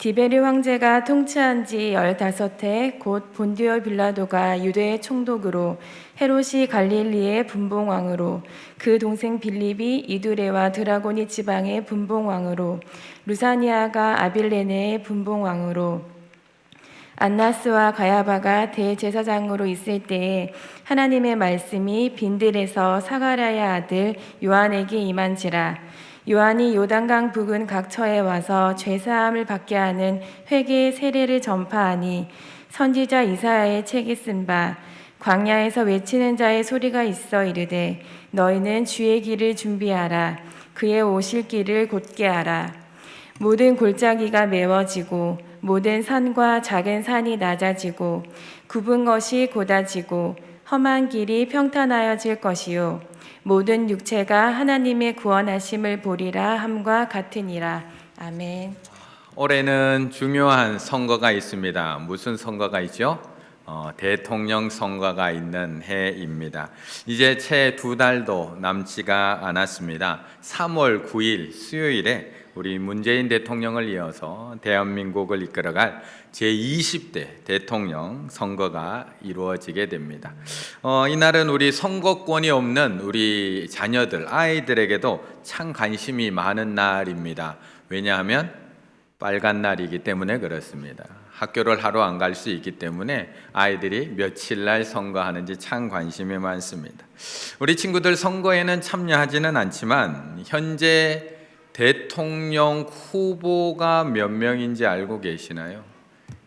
디베르 황제가 통치한 지 15해 곧 본디오 빌라도가 유대의 총독으로 헤롯이 갈릴리의 분봉왕으로 그 동생 빌립이 이두레와 드라고니 지방의 분봉왕으로 루사니아가 아빌레네의 분봉왕으로 안나스와 가야바가 대제사장으로 있을 때에 하나님의 말씀이 빈들에서 사가랴의 아들 요한에게 임한지라. 요한이 요단강 북은 각처에 와서 죄사함을 받게 하는 회개의 세례를 전파하니 선지자 이사야의 책에 쓴 바 광야에서 외치는 자의 소리가 있어 이르되 너희는 주의 길을 준비하라. 그의 오실 길을 곧게 하라. 모든 골짜기가 메워지고 모든 산과 작은 산이 낮아지고 굽은 것이 곧아지고 험한 길이 평탄하여질 것이요 모든 육체가 하나님의 구원하심을 보리라 함과 같으니라. 아멘. 올해는 중요한 선거가 있습니다. 무슨 선거가 있죠? 대통령 선거가 있는 해입니다. 이제 채 2달도 남지가 않았습니다. 3월 9일 수요일에 우리 문재인 대통령을 이어서 대한민국을 이끌어갈 제20대 대통령 선거가 이루어지게 됩니다. 이날은 우리 선거권이 없는 우리 자녀들, 아이들에게도 참 관심이 많은 날입니다. 왜냐하면 빨간 날이기 때문에 그렇습니다. 학교를 하러 안 갈 수 있기 때문에 아이들이 며칠 날 선거하는지 참 관심이 많습니다. 우리 친구들 선거에는 참여하지는 않지만 현재 대통령 후보가 몇 명인지 알고 계시나요?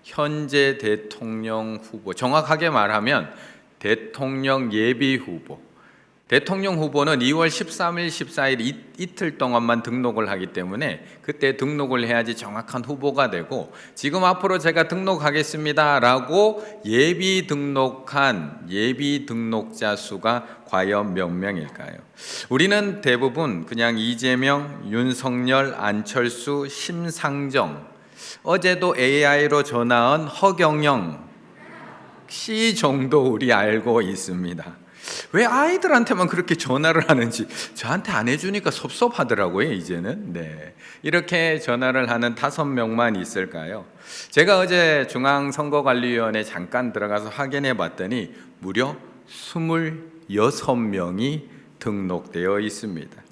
현재 대통령 후보, 정확하게 말하면 대통령 예비 후보. 대통령 후보는 2월 13일, 14일 이틀 동안만 등록을 하기 때문에 그때 등록을 해야지 정확한 후보가 되고, 지금 앞으로 제가 등록하겠습니다 라고 예비 등록한 예비 등록자 수가 과연 몇 명일까요? 우리는 대부분 그냥 이재명, 윤석열, 안철수, 심상정, 어제도 AI로 전화한 허경영 씨 정도 우리 알고 있습니다. 왜 아이들한테만 그렇게 전화를 하는지 저한테 안 해주니까 섭섭하더라고요. 이제는 이렇게 전화를 하는 5명만 있을까요? 제가 어제 중앙선거관리위원회 잠깐 들어가서 확인해 봤더니 무려 26명이 등록되어 있습니다.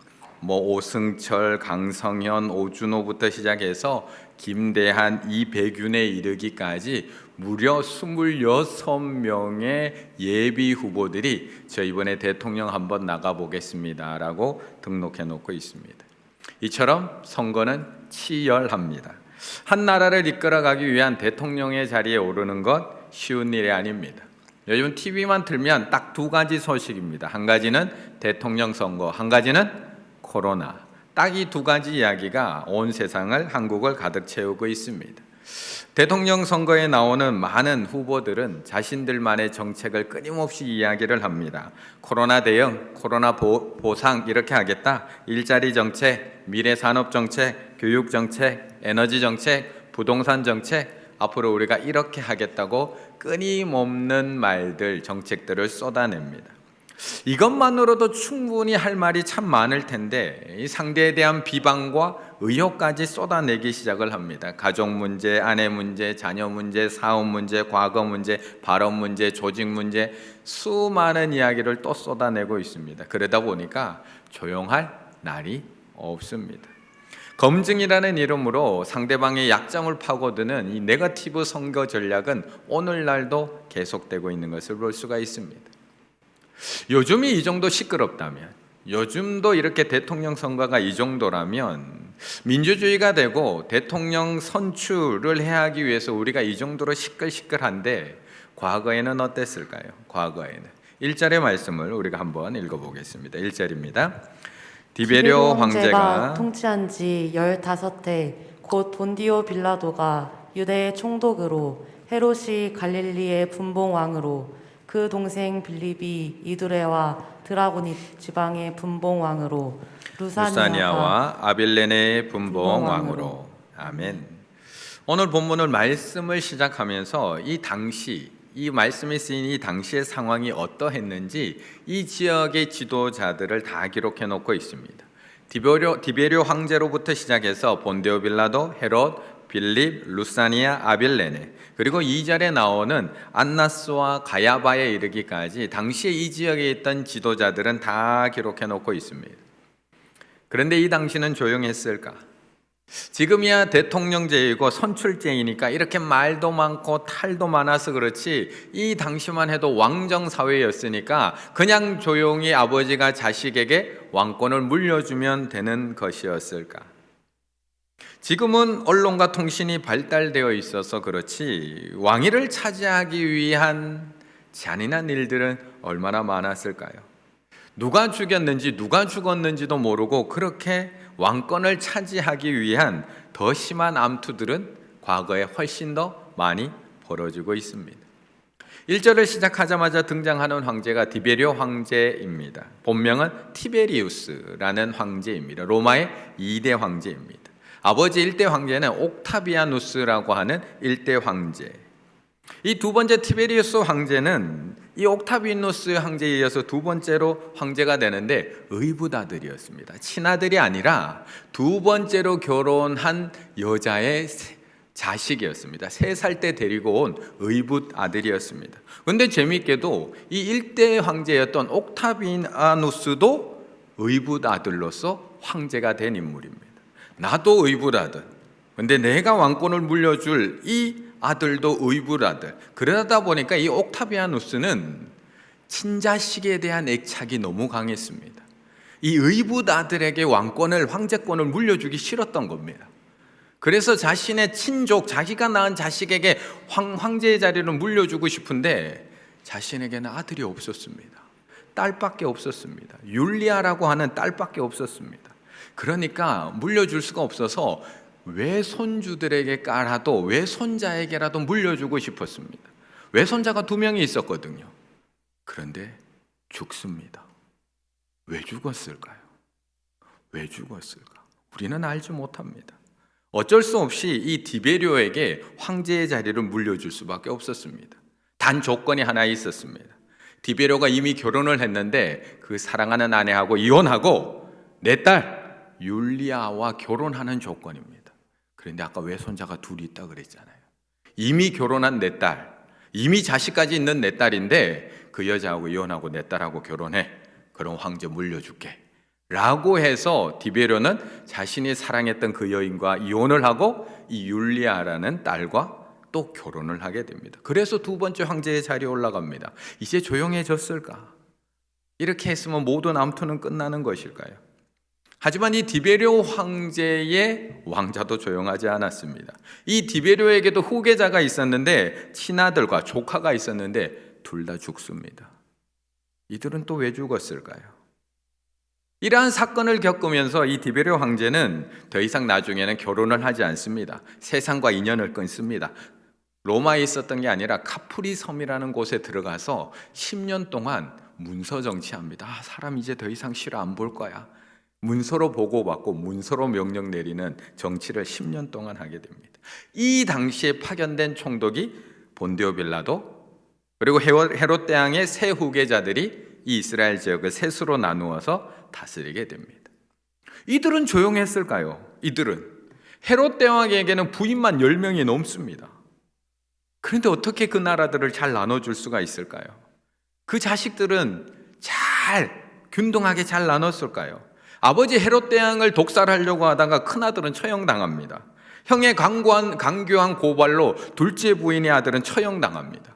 오승철, 강성현, 오준호부터 시작해서 김대한, 이백윤에 이르기까지 무려 26명의 예비 후보들이 저 이번에 대통령 한번 나가보겠습니다 라고 등록해 놓고 있습니다. 이처럼 선거는 치열합니다. 한 나라를 이끌어가기 위한 대통령의 자리에 오르는 것 쉬운 일이 아닙니다. 요즘 TV만 틀면 딱 2가지 소식입니다. 한 가지는 대통령 선거, 한 가지는 코로나. 딱 이 2가지 이야기가 온 세상을, 한국을 가득 채우고 있습니다. 대통령 선거에 나오는 많은 후보들은 자신들만의 정책을 끊임없이 이야기를 합니다. 코로나 대응, 코로나 보상 이렇게 하겠다. 일자리 정책, 미래 산업 정책, 교육 정책, 에너지 정책, 부동산 정책, 앞으로 우리가 이렇게 하겠다고 끊임없는 말들, 정책들을 쏟아냅니다. 이것만으로도 충분히 할 말이 참 많을 텐데 이 상대에 대한 비방과 의혹까지 쏟아내기 시작을 합니다. 가족 문제, 아내 문제, 자녀 문제, 사업 문제, 과거 문제, 발언 문제, 조직 문제, 수많은 이야기를 또 쏟아내고 있습니다. 그러다 보니까 조용할 날이 없습니다. 검증이라는 이름으로 상대방의 약점을 파고드는 이 네거티브 선거 전략은 오늘날도 계속되고 있는 것을 볼 수가 있습니다. 요즘이 이 정도 시끄럽다면, 요즘도 이렇게 대통령 선거가 이 정도라면 민주주의가 되고 대통령 선출을 해야 하기 위해서 우리가 이 정도로 시끌시끌한데 과거에는 어땠을까요? 과거에는 1절의 말씀을 우리가 한번 읽어보겠습니다. 1절입니다. 디베르 황제가 통치한 지 15해 곧 본디오 빌라도가 유대의 총독으로 헤롯이 갈릴리의 분봉왕으로 그 동생 빌립이 이두레와 드라고니 지방의 분봉왕으로 루사니아와 아빌레네의 분봉왕으로. 아멘. 오늘 본문을 말씀을 시작하면서 이 말씀이 쓰인 이 당시의 상황이 어떠했는지 이 지역의 지도자들을 다 기록해 놓고 있습니다. 디베르 황제로부터 시작해서 본디오 빌라도, 헤롯, 빌립, 루사니아, 아빌레네, 그리고 2절에 나오는 안나스와 가야바에 이르기까지 당시에 이 지역에 있던 지도자들은 다 기록해 놓고 있습니다. 그런데 이 당시는 조용했을까? 지금이야 대통령제이고 선출제이니까 이렇게 말도 많고 탈도 많아서 그렇지, 이 당시만 해도 왕정 사회였으니까 그냥 조용히 아버지가 자식에게 왕권을 물려주면 되는 것이었을까? 지금은 언론과 통신이 발달되어 있어서 그렇지 왕위를 차지하기 위한 잔인한 일들은 얼마나 많았을까요? 누가 죽였는지 누가 죽었는지도 모르고 그렇게 왕권을 차지하기 위한 더 심한 암투들은 과거에 훨씬 더 많이 벌어지고 있습니다. 1절을 시작하자마자 등장하는 황제가 디베리오 황제입니다. 본명은 티베리우스라는 황제입니다. 로마의 2대 황제입니다. 아버지 1대 황제는 옥타비아누스라고 하는 1대 황제. 이 두 번째 티베리우스 황제는 이 옥타비누스 황제에 이어서 두 번째로 황제가 되는데 의붓아들이었습니다. 친아들이 아니라 두 번째로 결혼한 여자의 자식이었습니다. 3살 때 데리고 온 의붓아들이었습니다. 그런데 재미있게도 이 1대 황제였던 옥타비아누스도 의붓아들로서 황제가 된 인물입니다. 나도 의붓아들, 근데 내가 왕권을 물려줄 이 아들도 의붓아들. 그러다 보니까 이 옥타비아누스는 친자식에 대한 애착이 너무 강했습니다. 이 의붓아들에게 왕권을, 황제권을 물려주기 싫었던 겁니다. 그래서 자신의 친족, 자기가 낳은 자식에게 황제의 자리를 물려주고 싶은데 자신에게는 아들이 없었습니다. 딸밖에 없었습니다. 율리아라고 하는 딸밖에 없었습니다. 그러니까 물려줄 수가 없어서 외손주들에게 깔아도 외손자에게라도 물려주고 싶었습니다. 외손자가 2명이 있었거든요. 그런데 죽습니다. 왜 죽었을까요? 왜 죽었을까? 우리는 알지 못합니다. 어쩔 수 없이 이 디베리오에게 황제의 자리를 물려줄 수밖에 없었습니다. 단 조건이 하나 있었습니다. 디베리오가 이미 결혼을 했는데 그 사랑하는 아내하고 이혼하고 내 딸 율리아와 결혼하는 조건입니다. 그런데 아까 외손자가 2 있다 그랬잖아요. 이미 결혼한 내 딸, 이미 자식까지 있는 내 딸인데 그 여자하고 이혼하고 내 딸하고 결혼해. 그럼 황제 물려줄게 라고 해서 디베리오는 자신이 사랑했던 그 여인과 이혼을 하고 이 율리아라는 딸과 또 결혼을 하게 됩니다. 그래서 2 번째 황제의 자리에 올라갑니다. 이제 조용해졌을까? 이렇게 했으면 모든 암투는 끝나는 것일까요? 하지만 이 디베리오 황제의 왕자도 조용하지 않았습니다. 이 디베리오에게도 후계자가 있었는데 친아들과 조카가 있었는데 둘 다 죽습니다. 이들은 또 왜 죽었을까요? 이러한 사건을 겪으면서 이 디베리오 황제는 더 이상 나중에는 결혼을 하지 않습니다. 세상과 인연을 끊습니다. 로마에 있었던 게 아니라 카프리 섬이라는 곳에 들어가서 10년 동안 문서 정치합니다. 사람 이제 더 이상 싫어 안 볼 거야. 문서로 보고받고 문서로 명령 내리는 정치를 10년 동안 하게 됩니다. 이 당시에 파견된 총독이 본디오 빌라도, 그리고 헤롯 대왕의 세 후계자들이 이 이스라엘 지역을 셋으로 나누어서 다스리게 됩니다. 이들은 조용했을까요? 이들은 헤롯 대왕에게는 부인만 10명이 넘습니다. 그런데 어떻게 그 나라들을 잘 나눠줄 수가 있을까요? 그 자식들은 잘 균등하게 잘 나눴을까요? 아버지 헤롯 대왕을 독살하려고 하다가 큰아들은 처형당합니다. 형의 강교한 고발로 둘째 부인의 아들은 처형당합니다.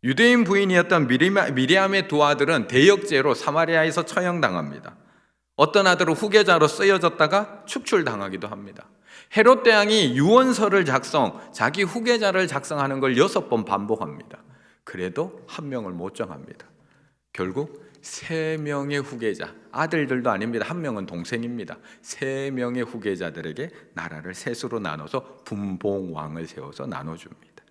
유대인 부인이었던 미리암의 2 아들은 대역죄로 사마리아에서 처형당합니다. 어떤 아들은 후계자로 쓰여졌다가 축출당하기도 합니다. 헤롯 대왕이 유언서를 자기 후계자를 작성하는 걸 6번 반복합니다. 그래도 1명을 못 정합니다. 결국 3명의 후계자, 아들들도 아닙니다. 1명은 동생입니다. 3명의 후계자들에게 나라를 셋으로 나눠서 분봉왕을 세워서 나눠줍니다.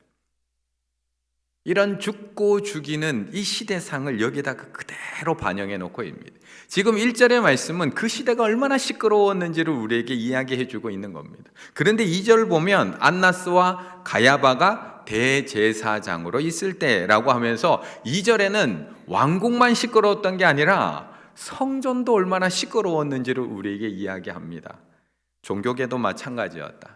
이런 죽고 죽이는 이 시대상을 여기다가 그대로 반영해 놓고 있습니다. 지금 1절의 말씀은 그 시대가 얼마나 시끄러웠는지를 우리에게 이야기해 주고 있는 겁니다. 그런데 2절 보면 안나스와 가야바가 대제사장으로 있을 때라고 하면서 2절에는 왕궁만 시끄러웠던 게 아니라 성전도 얼마나 시끄러웠는지를 우리에게 이야기합니다. 종교계도 마찬가지였다.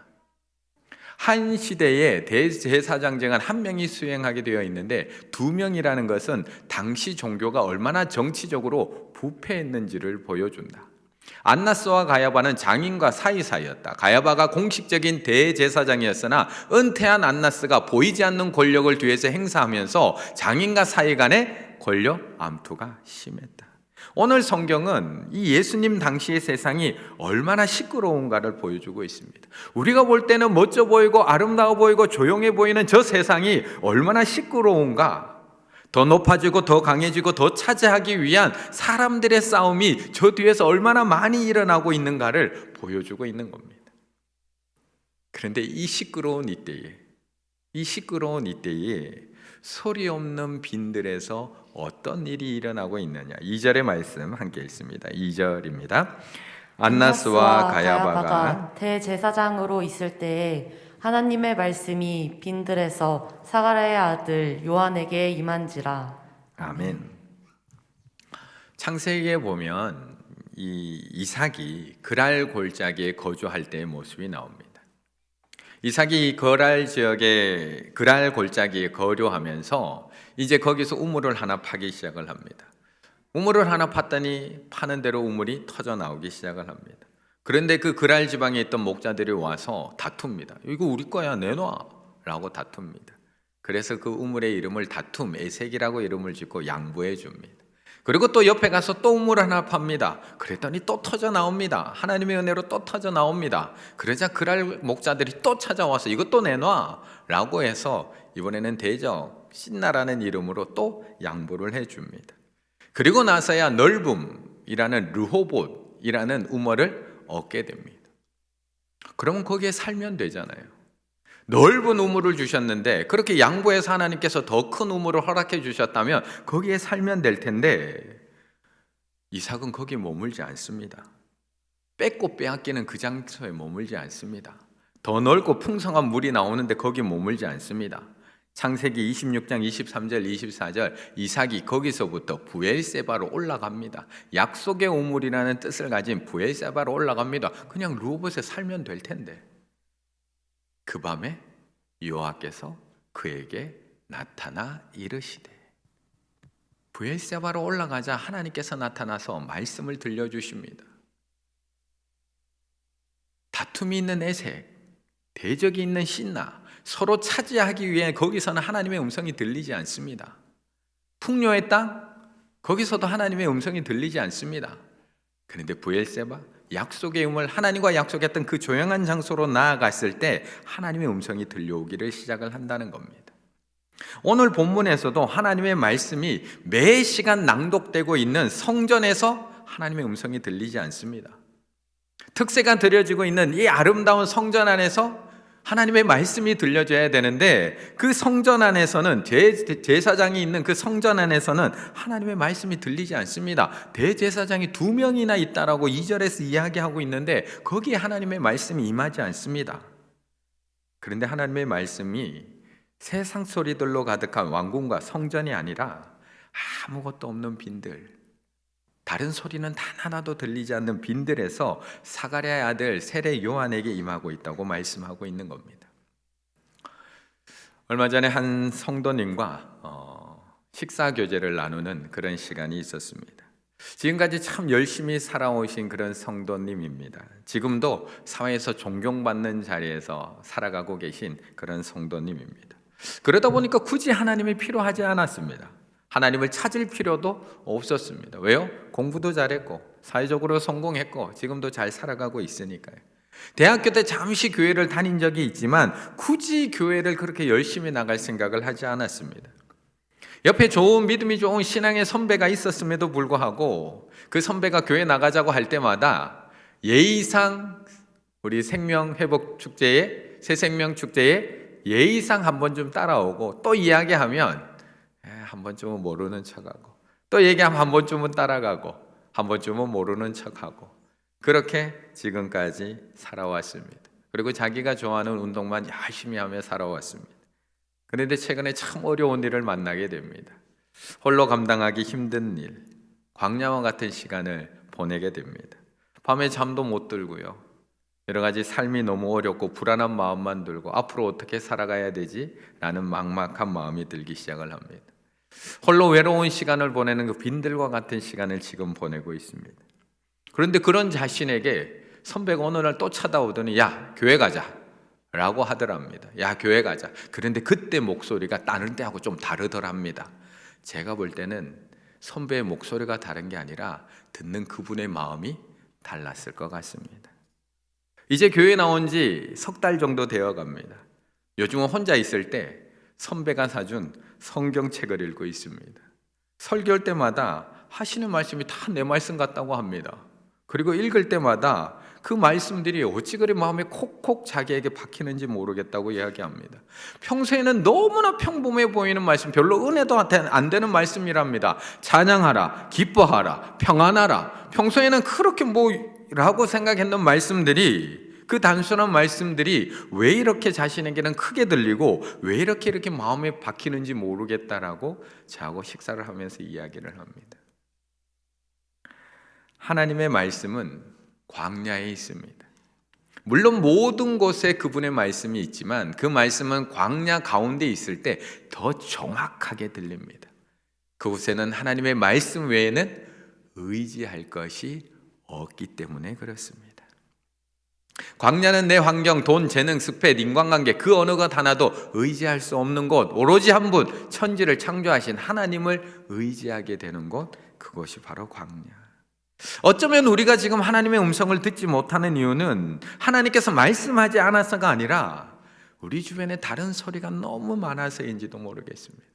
한 시대에 대제사장직은 한 명이 수행하게 되어 있는데 2명이라는 것은 당시 종교가 얼마나 정치적으로 부패했는지를 보여준다. 안나스와 가야바는 장인과 사이사이였다. 가야바가 공식적인 대제사장이었으나 은퇴한 안나스가 보이지 않는 권력을 뒤에서 행사하면서 장인과 사이 간의 권력 암투가 심했다. 오늘 성경은 이 예수님 당시의 세상이 얼마나 시끄러운가를 보여주고 있습니다. 우리가 볼 때는 멋져 보이고 아름다워 보이고 조용해 보이는 저 세상이 얼마나 시끄러운가, 더 높아지고 더 강해지고 더 차지하기 위한 사람들의 싸움이 저 뒤에서 얼마나 많이 일어나고 있는가를 보여주고 있는 겁니다. 그런데 이 시끄러운 이때에 소리 없는 빈들에서 어떤 일이 일어나고 있느냐. 2절의 말씀 함께 읽습니다. 2절입니다. 안나스와 가야바가 대제사장으로 있을 때에 하나님의 말씀이 빈들에서 사가랴의 아들 요한에게 임한지라. 아멘. 창세기에 보면 이 이삭이 그랄 골짜기에 거주할 때의 모습이 나옵니다. 이삭이 거랄 지역의 그랄 골짜기에 거류하면서 이제 거기서 우물을 하나 파기 시작을 합니다. 우물을 하나 팠더니 파는 대로 우물이 터져 나오기 시작을 합니다. 그런데 그 그랄 지방에 있던 목자들이 와서 다툽니다. 이거 우리 거야, 내놔 라고 다툽니다. 그래서 그 우물의 이름을 다툼 에색이라고 이름을 짓고 양보해 줍니다. 그리고 또 옆에 가서 또 우물 하나 팝니다. 그랬더니 또 터져 나옵니다. 하나님의 은혜로 또 터져 나옵니다. 그러자 그랄 목자들이 또 찾아와서 이것 또 내놔 라고 해서 이번에는 대적 신나라는 이름으로 또 양보를 해줍니다. 그리고 나서야 넓음이라는 르호봇이라는 우물을 얻게 됩니다. 그러면 거기에 살면 되잖아요. 넓은 우물을 주셨는데 그렇게 양보해서 하나님께서 더 큰 우물을 허락해 주셨다면 거기에 살면 될 텐데 이삭은 거기에 머물지 않습니다. 뺏고 빼앗기는 그 장소에 머물지 않습니다. 더 넓고 풍성한 물이 나오는데 거기에 머물지 않습니다. 창세기 26장 23절 24절 이삭이 거기서부터 부엘세바로 올라갑니다. 약속의 우물이라는 뜻을 가진 부엘세바로 올라갑니다. 그냥 르호봇에 살면 될 텐데 그 밤에 여호와께서 그에게 나타나 이르시되. 부엘세바로 올라가자 하나님께서 나타나서 말씀을 들려주십니다. 다툼이 있는 에색, 대적이 있는 신나, 서로 차지하기 위해 거기서는 하나님의 음성이 들리지 않습니다. 풍요의 땅, 거기서도 하나님의 음성이 들리지 않습니다. 그런데 부엘세바, 약속의 음을 하나님과 약속했던 그 조용한 장소로 나아갔을 때 하나님의 음성이 들려오기를 시작을 한다는 겁니다. 오늘 본문에서도 하나님의 말씀이 매 시간 낭독되고 있는 성전에서 하나님의 음성이 들리지 않습니다. 특세가 드려지고 있는 이 아름다운 성전 안에서 하나님의 말씀이 들려줘야 되는데 그 성전 안에서는 제사장이 있는 그 성전 안에서는 하나님의 말씀이 들리지 않습니다. 대제사장이 2명이나 있다라고 2절에서 이야기하고 있는데 거기에 하나님의 말씀이 임하지 않습니다. 그런데 하나님의 말씀이 세상 소리들로 가득한 왕궁과 성전이 아니라 아무것도 없는 빈들, 다른 소리는 단 하나도 들리지 않는 빈들에서 사가랴의 아들 세례 요한에게 임하고 있다고 말씀하고 있는 겁니다. 얼마 전에 한 성도님과 식사 교제를 나누는 그런 시간이 있었습니다. 지금까지 참 열심히 살아오신 그런 성도님입니다. 지금도 사회에서 존경받는 자리에서 살아가고 계신 그런 성도님입니다. 그러다 보니까 굳이 하나님이 필요하지 않았습니다. 하나님을 찾을 필요도 없었습니다. 왜요? 공부도 잘했고 사회적으로 성공했고 지금도 잘 살아가고 있으니까요. 대학교 때 잠시 교회를 다닌 적이 있지만 굳이 교회를 그렇게 열심히 나갈 생각을 하지 않았습니다. 옆에 좋은 믿음이 좋은 신앙의 선배가 있었음에도 불구하고 그 선배가 교회 나가자고 할 때마다 예의상 우리 생명회복축제에 새생명축제에 예의상 한 번쯤 따라오고 또 이야기하면 한 번쯤은 모르는 척하고 또 얘기하면 한 번쯤은 따라가고 한 번쯤은 모르는 척하고 그렇게 지금까지 살아왔습니다. 그리고 자기가 좋아하는 운동만 열심히 하며 살아왔습니다. 그런데 최근에 참 어려운 일을 만나게 됩니다. 홀로 감당하기 힘든 일, 광야와 같은 시간을 보내게 됩니다. 밤에 잠도 못 들고요. 여러 가지 삶이 너무 어렵고 불안한 마음만 들고 앞으로 어떻게 살아가야 되지? 라는 막막한 마음이 들기 시작을 합니다. 홀로 외로운 시간을 보내는 그 빈들과 같은 시간을 지금 보내고 있습니다. 그런데 그런 자신에게 선배가 어느 날 또 찾아오더니 야, 교회 가자 라고 하더랍니다. 야, 교회 가자. 그런데 그때 목소리가 다른 때하고 좀 다르더랍니다. 제가 볼 때는 선배의 목소리가 다른 게 아니라 듣는 그분의 마음이 달랐을 것 같습니다. 이제 교회 나온 지 석 달 정도 되어 갑니다. 요즘은 혼자 있을 때 선배가 사준 성경책을 읽고 있습니다. 설교할 때마다 하시는 말씀이 다 내 말씀 같다고 합니다. 그리고 읽을 때마다 그 말씀들이 어찌 그리 마음에 콕콕 자기에게 박히는지 모르겠다고 이야기합니다. 평소에는 너무나 평범해 보이는 말씀, 별로 은혜도 안 되는 말씀이랍니다. 찬양하라, 기뻐하라, 평안하라. 평소에는 그렇게 뭐라고 생각했던 말씀들이, 그 단순한 말씀들이 왜 이렇게 자신에게는 크게 들리고 왜 이렇게 마음에 박히는지 모르겠다라고 저하고 식사를 하면서 이야기를 합니다. 하나님의 말씀은 광야에 있습니다. 물론 모든 곳에 그분의 말씀이 있지만 그 말씀은 광야 가운데 있을 때 더 정확하게 들립니다. 그곳에는 하나님의 말씀 외에는 의지할 것이 없기 때문에 그렇습니다. 광야는 내 환경, 돈, 재능, 스펙, 인간관계 그 어느 것 하나도 의지할 수 없는 곳, 오로지 한 분 천지를 창조하신 하나님을 의지하게 되는 곳, 그것이 바로 광야. 어쩌면 우리가 지금 하나님의 음성을 듣지 못하는 이유는 하나님께서 말씀하지 않아서가 아니라 우리 주변에 다른 소리가 너무 많아서인지도 모르겠습니다.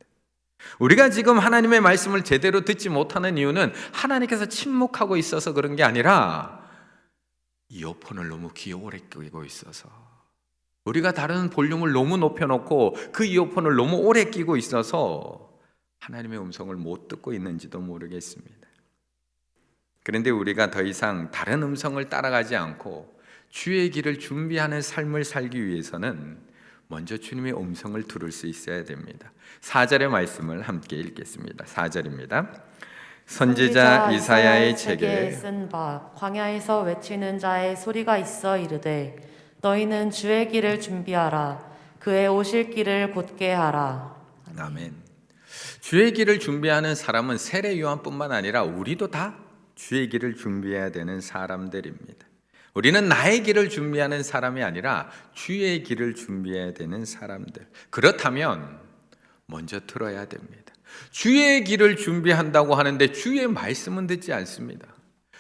우리가 지금 하나님의 말씀을 제대로 듣지 못하는 이유는 하나님께서 침묵하고 있어서 그런 게 아니라 이어폰을 너무 귀에 오래 끼고 있어서, 우리가 다른 볼륨을 너무 높여놓고 그 이어폰을 너무 오래 끼고 있어서 하나님의 음성을 못 듣고 있는지도 모르겠습니다. 그런데 우리가 더 이상 다른 음성을 따라가지 않고 주의 길을 준비하는 삶을 살기 위해서는 먼저 주님의 음성을 들을 수 있어야 됩니다. 4절의 말씀을 함께 읽겠습니다. 4절입니다. 선지자 이사야의 책에 쓴 바 광야에서 외치는 자의 소리가 있어 이르되 너희는 주의 길을 준비하라 그의 오실 길을 곧게 하라. 아멘. 주의 길을 준비하는 사람은 세례 요한뿐만 아니라 우리도 다 주의 길을 준비해야 되는 사람들입니다. 우리는 나의 길을 준비하는 사람이 아니라 주의 길을 준비해야 되는 사람들. 그렇다면 먼저 들어야 됩니다. 주의 길을 준비한다고 하는데 주의 말씀은 듣지 않습니다.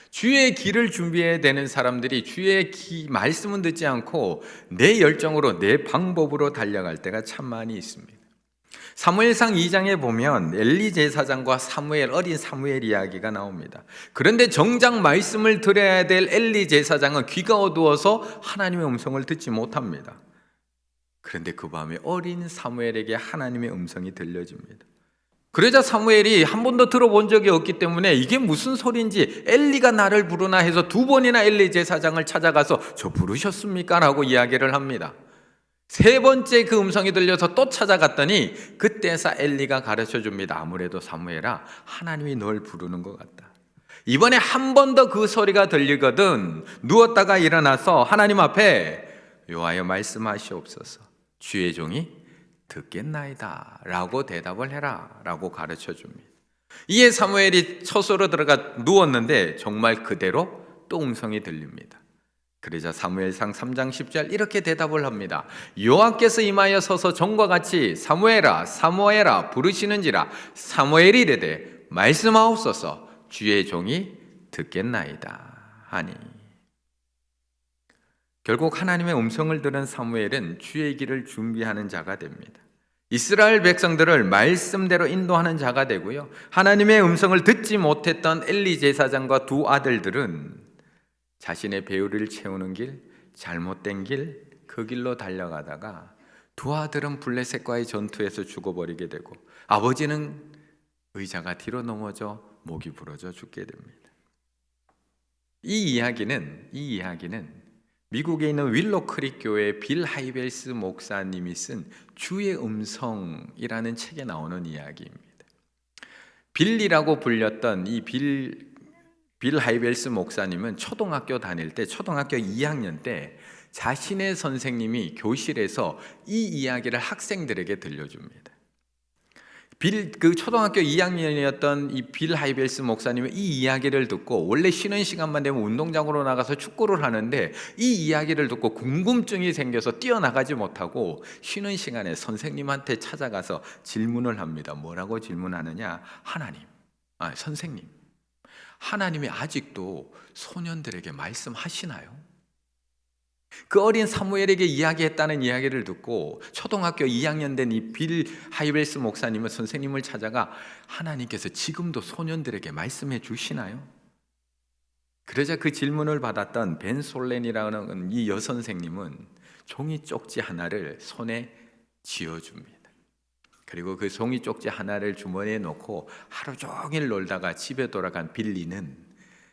주의 길을 준비해야 되는 사람들이 주의 말씀은 듣지 않고 내 열정으로 내 방법으로 달려갈 때가 참 많이 있습니다. 사무엘상 2장에 보면 엘리 제사장과 사무엘, 어린 사무엘 이야기가 나옵니다. 그런데 정작 말씀을 들어야 될 엘리 제사장은 귀가 어두워서 하나님의 음성을 듣지 못합니다. 그런데 그 밤에 어린 사무엘에게 하나님의 음성이 들려집니다. 그러자 사무엘이 한 번도 들어본 적이 없기 때문에 이게 무슨 소리인지 엘리가 나를 부르나 해서 2번이나 엘리 제사장을 찾아가서 저 부르셨습니까? 라고 이야기를 합니다. 3번째 그 음성이 들려서 또 찾아갔더니 그때서 엘리가 가르쳐 줍니다. 아무래도 사무엘아, 하나님이 널 부르는 것 같다. 이번에 한 번 더 그 소리가 들리거든 누웠다가 일어나서 하나님 앞에 여호와여 말씀하시옵소서, 주의 종이 듣겠나이다 라고 대답을 해라 라고 가르쳐 줍니다. 이에 사무엘이 처소로 들어가 누웠는데 정말 그대로 또 음성이 들립니다. 그러자 사무엘상 3장 10절 이렇게 대답을 합니다. 여호와께서 임하여 서서 전과 같이 사무엘아 사무엘아 부르시는지라 사무엘이 이르되 말씀하옵소서, 주의 종이 듣겠나이다 하니. 결국 하나님의 음성을 들은 사무엘은 주의 길을 준비하는 자가 됩니다. 이스라엘 백성들을 말씀대로 인도하는 자가 되고요, 하나님의 음성을 듣지 못했던 엘리 제사장과 2 아들들은 자신의 배우리를 채우는 길, 잘못된 길, 그 길로 달려가다가 2 아들은 블레셋과의 전투에서 죽어버리게 되고 아버지는 의자가 뒤로 넘어져 목이 부러져 죽게 됩니다. 이 이야기는 미국에 있는 윌로 크릭 교회 빌 하이벨스 목사님이 쓴 주의 음성이라는 책에 나오는 이야기입니다. 빌리라고 불렸던 이 빌 빌 하이벨스 목사님은 초등학교 다닐 때, 초등학교 2학년 때 자신의 선생님이 교실에서 이 이야기를 학생들에게 들려줍니다. 그 초등학교 2학년이었던 이 빌 하이벨스 목사님은 이 이야기를 듣고, 원래 쉬는 시간만 되면 운동장으로 나가서 축구를 하는데 이 이야기를 듣고 궁금증이 생겨서 뛰어나가지 못하고 쉬는 시간에 선생님한테 찾아가서 질문을 합니다. 뭐라고 질문하느냐? 선생님, 하나님이 아직도 소년들에게 말씀하시나요? 그 어린 사무엘에게 이야기했다는 이야기를 듣고 초등학교 2학년 된 이 빌 하이벨스 목사님은 선생님을 찾아가, 하나님께서 지금도 소년들에게 말씀해 주시나요? 그러자 그 질문을 받았던 벤 솔렌이라는 이 여선생님은 종이 쪽지 하나를 손에 쥐어줍니다. 그리고 그 종이 쪽지 하나를 주머니에 넣고 하루 종일 놀다가 집에 돌아간 빌리는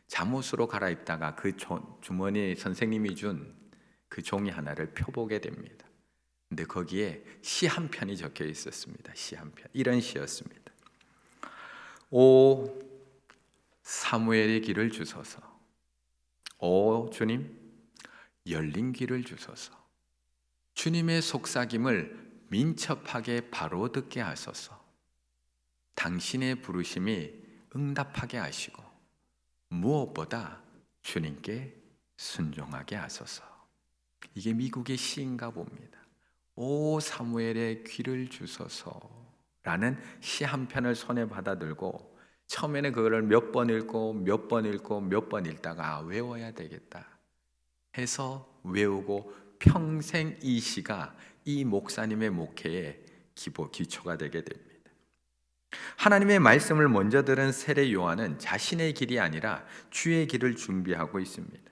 잠옷으로 갈아입다가 그 주머니에 선생님이 준 그 종이 하나를 펴보게 됩니다. 근데 거기에 시 한 편이 적혀 있었습니다. 시 한 편. 이런 시였습니다. 오 사무엘의 길을 주소서. 오 주님, 열린 길을 주소서. 주님의 속삭임을 민첩하게 바로 듣게 하소서. 당신의 부르심이 응답하게 하시고 무엇보다 주님께 순종하게 하소서. 이게 미국의 시인가 봅니다. 오 사무엘의 귀를 주소서라는 시 한 편을 손에 받아들고 처음에는 그거를 몇 번 읽고 몇 번 읽고 몇 번 읽다가 외워야 되겠다 해서 외우고 평생 이 시가 이 목사님의 목회의 기초가 되게 됩니다. 하나님의 말씀을 먼저 들은 세례 요한은 자신의 길이 아니라 주의 길을 준비하고 있습니다.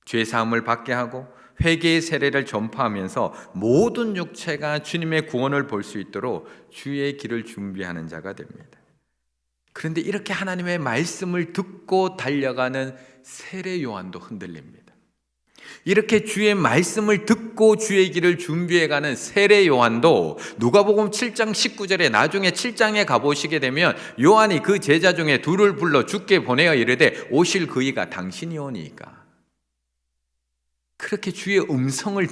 죄 사함을 받게 하고 회개의 세례를 전파하면서 모든 육체가 주님의 구원을 볼 수 있도록 주의 길을 준비하는 자가 됩니다. 그런데 이렇게 하나님의 말씀을 듣고 달려가는 세례 요한도 흔들립니다. 이렇게 주의 말씀을 듣고 주의 길을 준비해가는 세례 요한도 누가복음 7장 19절에 나중에 7장에 가보시게 되면 요한이 그 제자 중에 둘을 불러 주께 보내어 이르되 오실 그이가 당신이 오니까. 그렇게 주의 음성을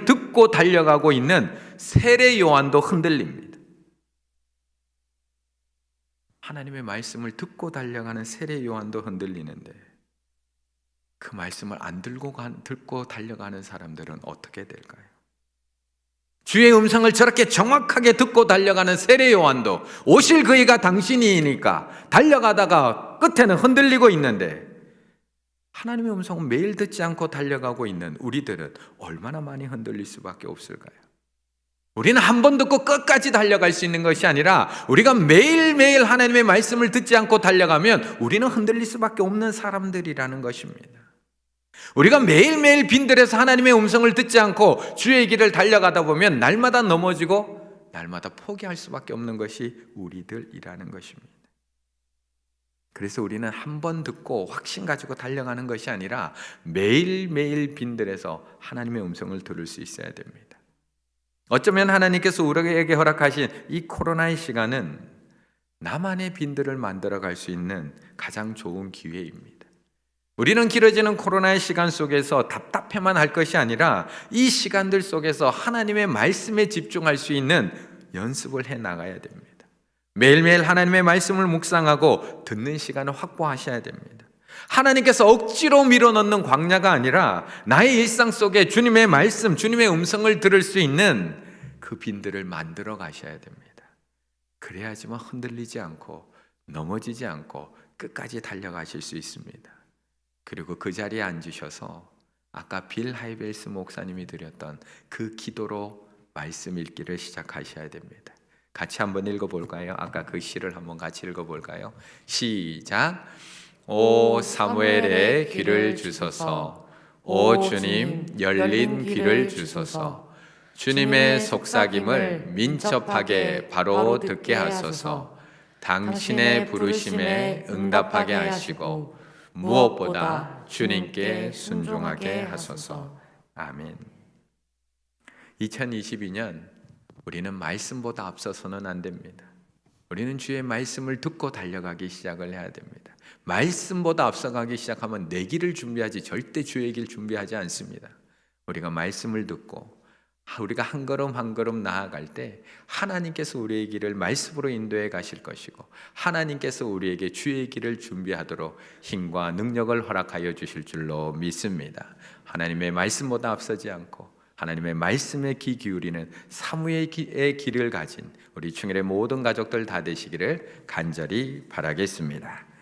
듣고 달려가고 있는 세례 요한도 흔들립니다. 하나님의 말씀을 듣고 달려가는 세례 요한도 흔들리는데 그 말씀을 안 듣고 달려가는 사람들은 어떻게 될까요? 주의 음성을 저렇게 정확하게 듣고 달려가는 세례 요한도 오실 그이가 당신이니까 달려가다가 끝에는 흔들리고 있는데, 하나님의 음성은 매일 듣지 않고 달려가고 있는 우리들은 얼마나 많이 흔들릴 수밖에 없을까요? 우리는 한 번 듣고 끝까지 달려갈 수 있는 것이 아니라 우리가 매일매일 하나님의 말씀을 듣지 않고 달려가면 우리는 흔들릴 수밖에 없는 사람들이라는 것입니다. 우리가 매일매일 빈들에서 하나님의 음성을 듣지 않고 주의 길을 달려가다 보면 날마다 넘어지고 날마다 포기할 수밖에 없는 것이 우리들이라는 것입니다. 그래서 우리는 한 번 듣고 확신 가지고 달려가는 것이 아니라 매일매일 빈들에서 하나님의 음성을 들을 수 있어야 됩니다. 어쩌면 하나님께서 우리에게 허락하신 이 코로나의 시간은 나만의 빈들을 만들어갈 수 있는 가장 좋은 기회입니다. 우리는 길어지는 코로나의 시간 속에서 답답해만 할 것이 아니라 이 시간들 속에서 하나님의 말씀에 집중할 수 있는 연습을 해 나가야 됩니다. 매일매일 하나님의 말씀을 묵상하고 듣는 시간을 확보하셔야 됩니다. 하나님께서 억지로 밀어넣는 광야가 아니라 나의 일상 속에 주님의 말씀, 주님의 음성을 들을 수 있는 그 빈들을 만들어 가셔야 됩니다. 그래야지만 흔들리지 않고 넘어지지 않고 끝까지 달려가실 수 있습니다. 그리고 그 자리에 앉으셔서 아까 빌 하이벨스 목사님이 드렸던 그 기도로 말씀 읽기를 시작하셔야 됩니다. 같이 한번 읽어볼까요? 아까 그 시를 한번 같이 읽어볼까요? 시작. 오 사무엘의 귀를 주소서. 오 주님 열린 귀를 주소서. 주님의 속삭임을 민첩하게 바로 듣게 하소서. 당신의 부르심에 응답하게 하시고 무엇보다 주님께 순종하게 하소서. 아멘. 2022년 우리는 말씀보다 앞서서는 안 됩니다. 우리는 주의 말씀을 듣고 달려가기 시작을 해야 됩니다. 말씀보다 앞서가기 시작하면 내 길을 준비하지 절대 주의 길 준비하지 않습니다. 우리가 말씀을 듣고 우리가 한 걸음 한 걸음 나아갈 때 하나님께서 우리의 길을 말씀으로 인도해 가실 것이고 하나님께서 우리에게 주의 길을 준비하도록 힘과 능력을 허락하여 주실 줄로 믿습니다. 하나님의 말씀보다 앞서지 않고 하나님의 말씀에 귀 기울이는 사무의 길을 가진 우리 충일의 모든 가족들 다 되시기를 간절히 바라겠습니다.